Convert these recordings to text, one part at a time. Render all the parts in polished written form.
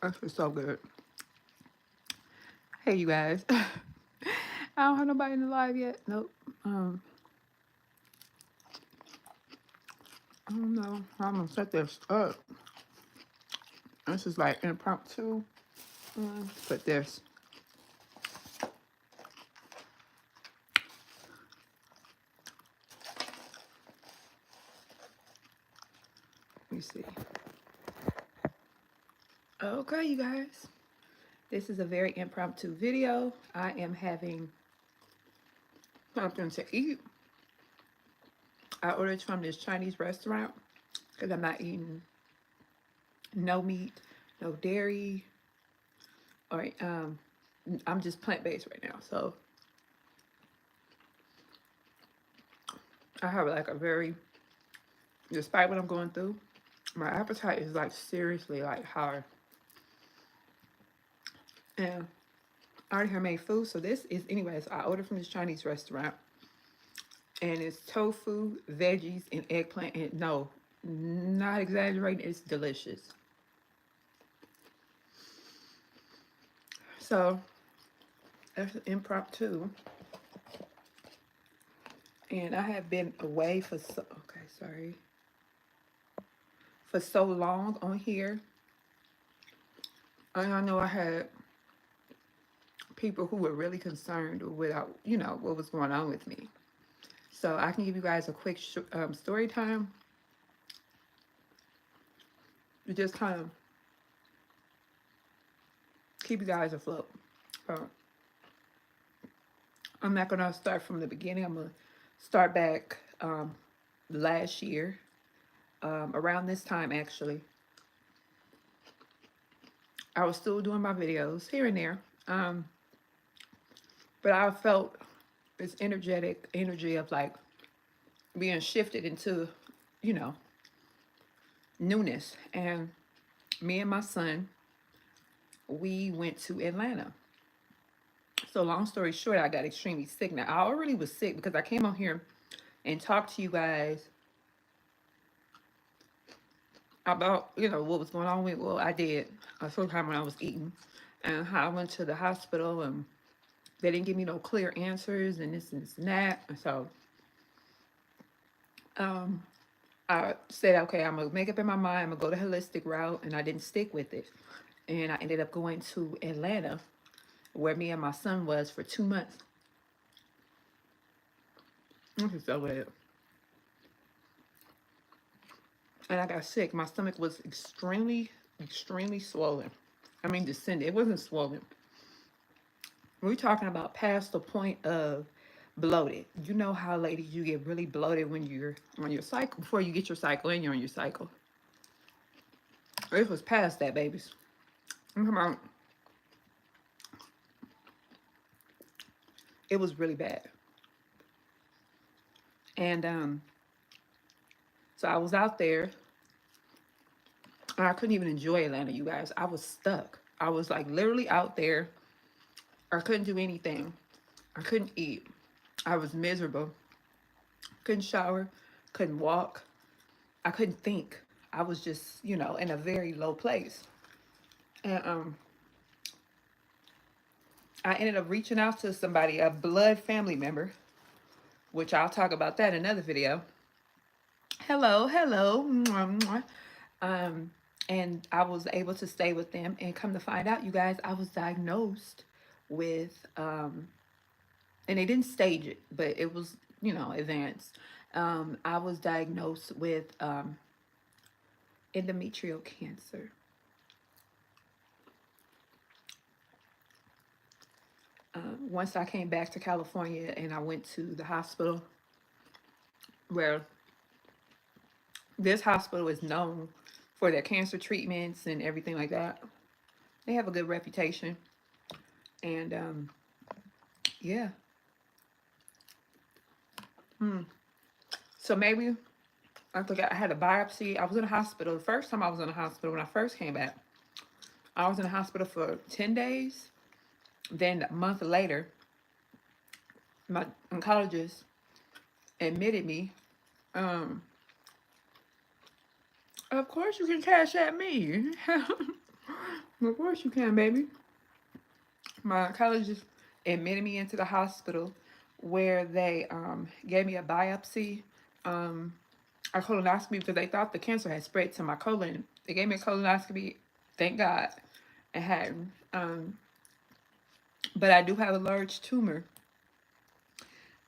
This is so good. Hey, you guys. I don't have nobody in the live yet. Nope. Um, I don't know how I'm gonna set this up. This is like impromptu. But this. Let me see. Okay, you guys. This is a very impromptu video. I am having something to eat. I ordered from this Chinese restaurant because I'm not eating no meat, no dairy, or I'm just plant-based right now. So I have like a very, despite what I'm going through, my appetite is like seriously like high. And I already have made food, so this is, anyways, I ordered from this Chinese restaurant. And it's tofu, veggies, and eggplant. And no, not exaggerating, it's delicious. So that's impromptu. And I have been away for so, okay, sorry, for so long on here. And I know I had people who were really concerned without, what was going on with me. So I can give you guys a quick story time to just kind of keep you guys afloat. I'm not going to start from the beginning. I'm going to start back last year, around this time actually. I was still doing my videos here and there, but I felt this energetic energy of like being shifted into, you know, newness. And me and my son, we went to Atlanta. So long story short, I got extremely sick. Now, I already was sick because I came on here and talked to you guys about, what was going on with, well, I did sometime when I was eating, and how I went to the hospital and they didn't give me no clear answers and this and that. And so I said, okay, I'm gonna make up in my mind, I'm gonna go the holistic route, and I didn't stick with it. And I ended up going to Atlanta, where me and my son was for 2 months. This is so bad. And I got sick. My stomach was extremely, extremely swollen. I mean, descended. It wasn't swollen. We're talking about past the point of bloated. You know how, ladies, you get really bloated when you're on your cycle, before you get your cycle and you're on your cycle. It was past that, babies. Come on. It was really bad. And so I was out there. And I couldn't even enjoy Atlanta, you guys. I was stuck. I was like literally out there. I couldn't do anything. I couldn't eat. I was miserable. Couldn't shower. Couldn't walk. I couldn't think. I was just, in a very low place. And I ended up reaching out to somebody, a blood family member, which I'll talk about that in another video. Hello, hello. And I was able to stay with them, and come to find out, you guys, I was diagnosed with, and they didn't stage it, but it was, advanced. I was diagnosed with endometrial cancer. Once I came back to California and I went to the hospital, where this hospital is known for their cancer treatments and everything like that. They have a good reputation. And yeah. So maybe, I forgot, I had a biopsy. I was in the hospital. The first time I was in the hospital, when I first came back, I was in the hospital for 10 days. Then a month later, my oncologist admitted me. Of course you can cash at me. Of course you can, baby. My oncologist admitted me into the hospital where they gave me a biopsy, um, a colonoscopy because they thought the cancer had spread to my colon. They gave me a colonoscopy, thank God, it hadn't. But I do have a large tumor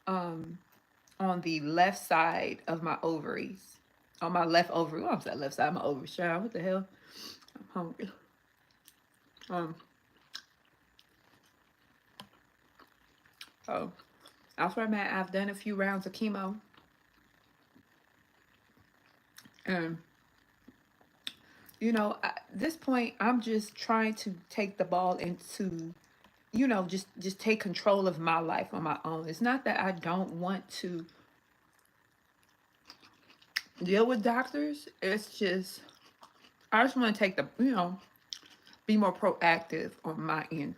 um, on the left side of my ovaries. On my left ovary. What was that left side of my ovaries? Child, what the hell? I'm hungry. Um, so that's where I'm at. I've done a few rounds of chemo. And, at this point, I'm just trying to take the ball into, just take control of my life on my own. It's not that I don't want to deal with doctors. It's just, I just want to take the, be more proactive on my end.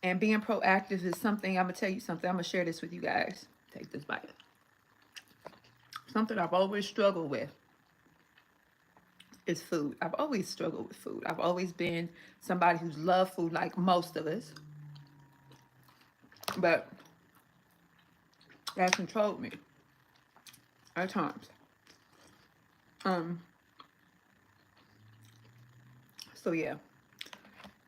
And being proactive is something, I'm going to tell you something. I'm going to share this with you guys. Take this bite. Something I've always struggled with is food. I've always struggled with food. I've always been somebody who's loved food like most of us. But that controlled me at times. Um, so yeah.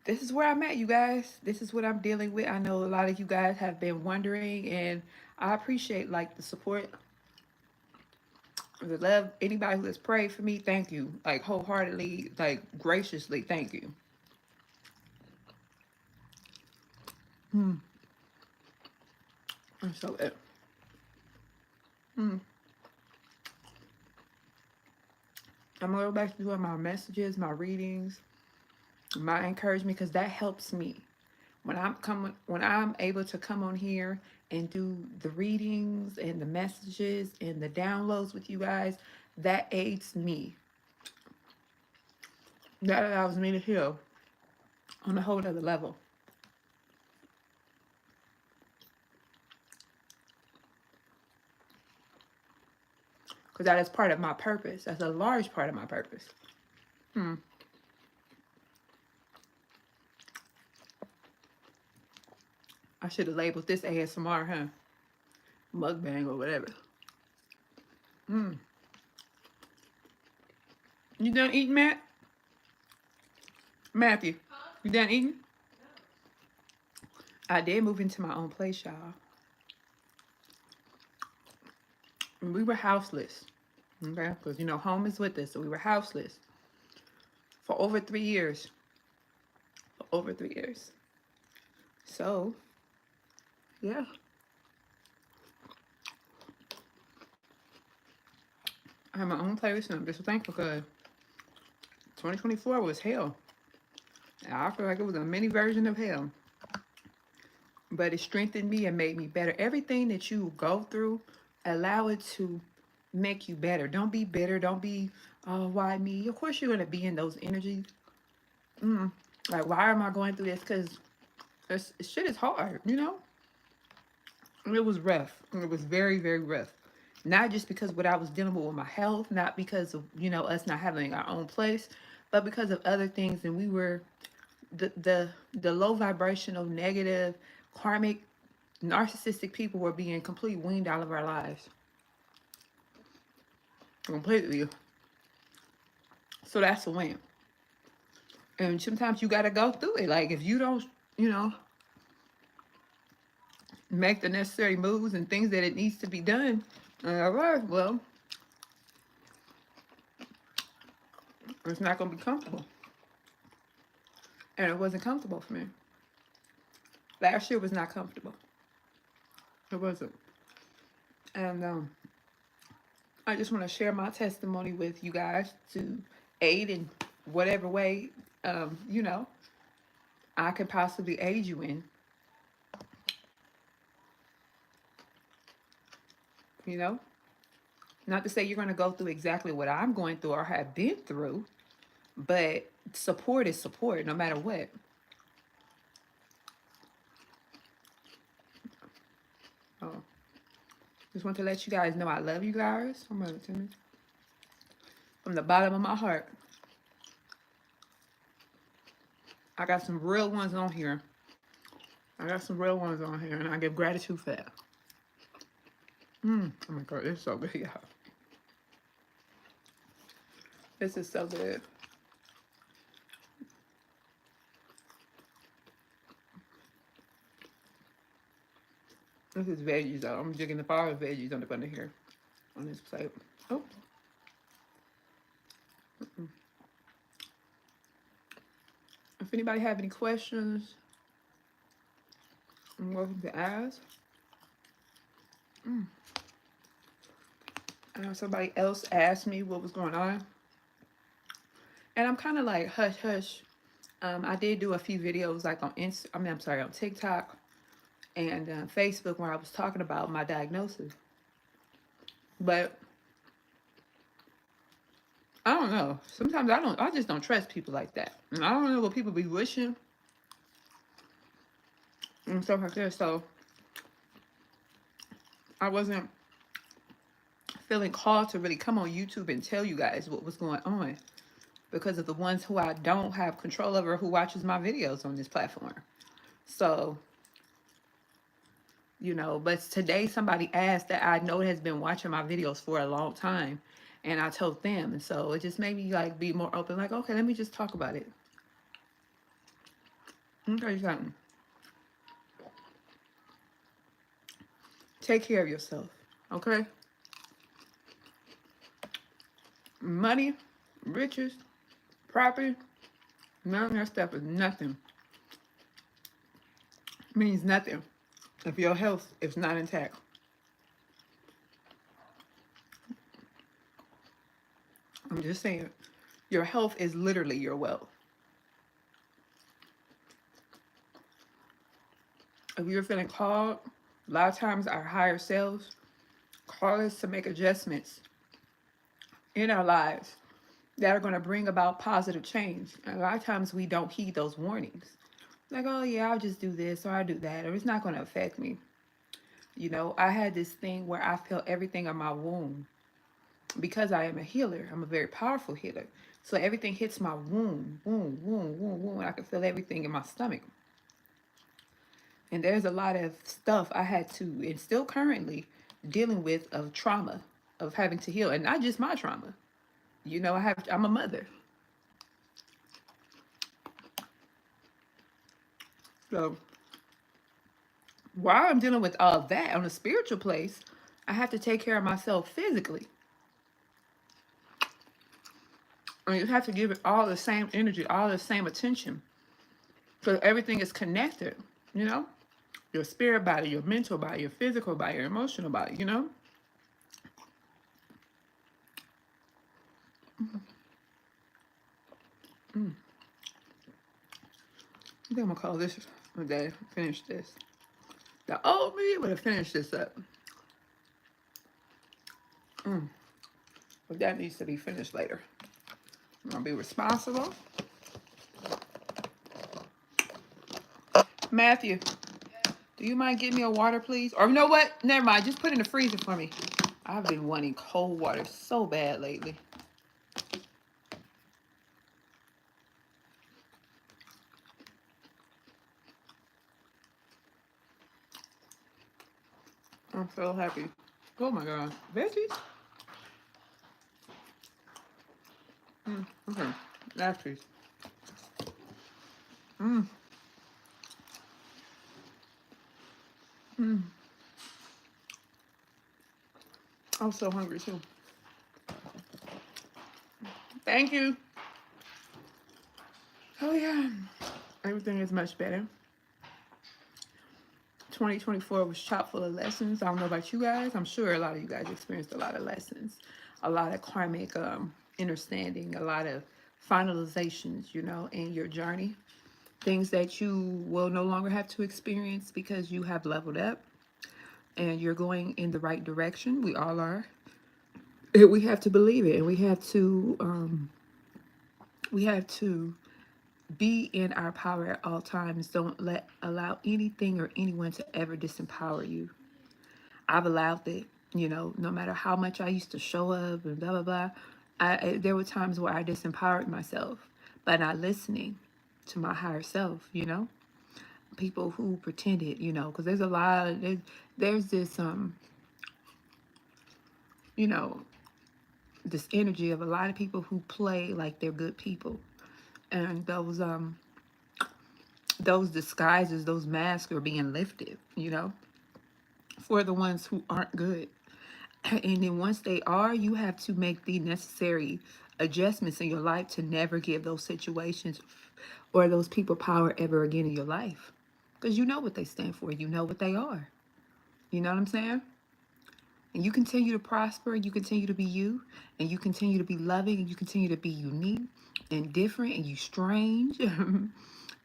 This is where I'm at, you guys. This is what I'm dealing with. I know a lot of you guys have been wondering, and I appreciate like the support, the love. Anybody who has prayed for me, thank you. Like wholeheartedly, like graciously, thank you. Mm. And so mm, I'm gonna go back to doing my messages, my readings, my encouragement, because that helps me. When I'm able to come on here and do the readings and the messages and the downloads with you guys, that aids me. That allows me to heal on a whole other level. Because that is part of my purpose. That's a large part of my purpose. Hmm. I should have labeled this ASMR, huh? Mukbang or whatever. Hmm. You done eating, Matt? Matthew, you done eating? I did move into my own place, y'all. We were houseless. Okay? Because, home is with us. So we were houseless for over 3 years. For over 3 years. So, yeah. I have my own place and I'm just thankful because 2024 was hell. I feel like it was a mini version of hell. But it strengthened me and made me better. Everything that you go through, allow it to make you better. Don't be bitter. Don't be, oh, why me? Of course, you're going to be in those energies. Like, why am I going through this? Because this shit is hard, And it was rough. It was very, very rough. Not just because what I was dealing with my health, not because of, us not having our own place, but because of other things. And we were the low vibrational, negative, karmic, narcissistic people were being completely weaned out of our lives. Completely. So that's a win. And sometimes you got to go through it. Like if you don't, you know, make the necessary moves and things that it needs to be done, all right, well, it's not going to be comfortable. And it wasn't comfortable for me. Last year was not comfortable. It wasn't. And I just want to share my testimony with you guys to aid in whatever way, you know, I could possibly aid you in. You know, not to say you're going to go through exactly what I'm going through or have been through, but support is support no matter what. Oh, just want to let you guys know I love you guys. From the bottom of my heart. I got some real ones on here. I got some real ones on here, and I give gratitude for that. Oh my God, it's so good, y'all. This is so good. This is veggies, though. I'm jigging the all the veggies on the bottom here on this plate. Oh, if anybody have any questions, I'm welcome to ask. I know somebody else asked me what was going on, and I'm kind of like hush hush. I did do a few videos like on I'm sorry, on TikTok and Facebook where I was talking about my diagnosis, but I don't know. Sometimes I just don't trust people like that. And I don't know what people be wishing and stuff like that. So I wasn't feeling called to really come on YouTube and tell you guys what was going on because of the ones who I don't have control over who watches my videos on this platform. So, but today somebody asked that I know has been watching my videos for a long time, and I told them. And so it just made me like be more open, like, okay, let me just talk about it. Let me tell you something. Take care of yourself, okay? Money, riches, property, none of that stuff is nothing. Means nothing if your health is not intact. I'm just saying, your health is literally your wealth. If you're feeling called, a lot of times our higher selves call us to make adjustments in our lives that are going to bring about positive change. And a lot of times we don't heed those warnings. Like, oh yeah, I'll just do this or I'll do that, or it's not going to affect me. I had this thing where I felt everything in my womb. Because I am a healer, I'm a very powerful healer. So everything hits my womb, womb, womb, womb, womb, and I can feel everything in my stomach. And there's a lot of stuff I had to, and still currently dealing with, of trauma, of having to heal, and not just my trauma. I'm a mother. So while I'm dealing with all that on a spiritual place, I have to take care of myself physically. And you have to give it all the same energy, all the same attention. Because everything is connected, you know? Your spirit body, your mental body, your physical body, your emotional body. I think I'm gonna call this a day. Finish this. The old me would have finished this up. But that needs to be finished later. I'm gonna be responsible. Matthew, do you mind getting me a water, please? Or you know what? Never mind. Just put it in the freezer for me. I've been wanting cold water so bad lately. I'm so happy. Oh my God. Veggies? Okay. Last piece. I'm so hungry too. Thank you. Oh yeah. Everything is much better. 2024 was chock full of lessons. I don't know about you guys. I'm sure a lot of you guys experienced a lot of lessons, a lot of karmic understanding, a lot of finalizations, in your journey. Things that you will no longer have to experience because you have leveled up and you're going in the right direction. We all are. And we have to believe it, and we have to be in our power at all times. Don't allow anything or anyone to ever disempower you. I've allowed it, no matter how much I used to show up and blah, blah, blah. There were times where I disempowered myself by not listening. to my higher self, you know? People who pretended, you know, because there's a lot of, there's this, you know, this energy of a lot of people who play like they're good people. And those disguises, those masks are being lifted, you know, for the ones who aren't good. And then once they are, you have to make the necessary adjustments in your life to never give those situations or those people power ever again in your life. Because you know what they stand for. You know what they are. You know what I'm saying? And you continue to prosper, you continue to be you, and you continue to be loving, and you continue to be unique and different, and you strange,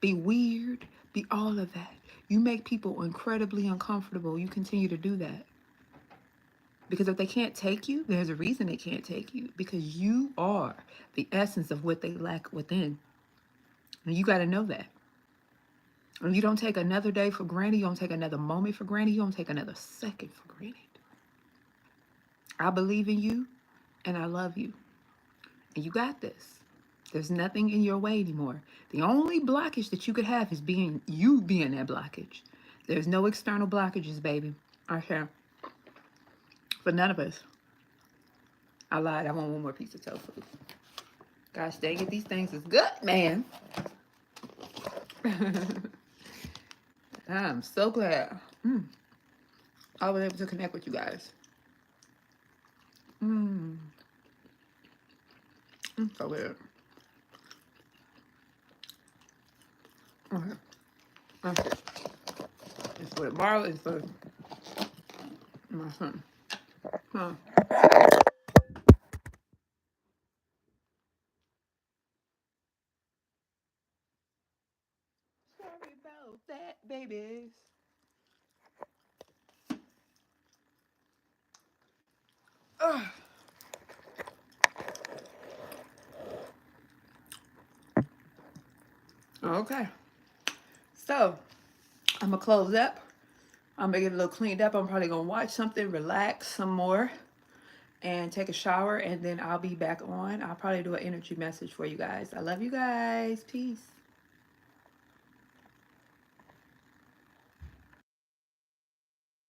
be weird, be all of that. You make people incredibly uncomfortable. You continue to do that. Because if they can't take you, there's a reason they can't take you. Because you are the essence of what they lack within. And you got to know that. And you don't take another day for granted. You don't take another moment for granted. You don't take another second for granted. I believe in you and I love you. And you got this. There's nothing in your way anymore. The only blockage that you could have is being that blockage. There's no external blockages, baby. Okay. For none of us. I lied. I want one more piece of tofu. Gosh dang it, these things is good, man. I'm so glad I was able to connect with you guys. So weird. Okay. Okay. It's for tomorrow. It's for my son. Huh. Sorry about that, babies. Ugh. Okay. So I'm gonna close up. I'm gonna get a little cleaned up. I'm probably gonna watch something, relax some more, and take a shower, and then I'll be back on. I'll probably do an energy message for you guys. I love you guys. Peace.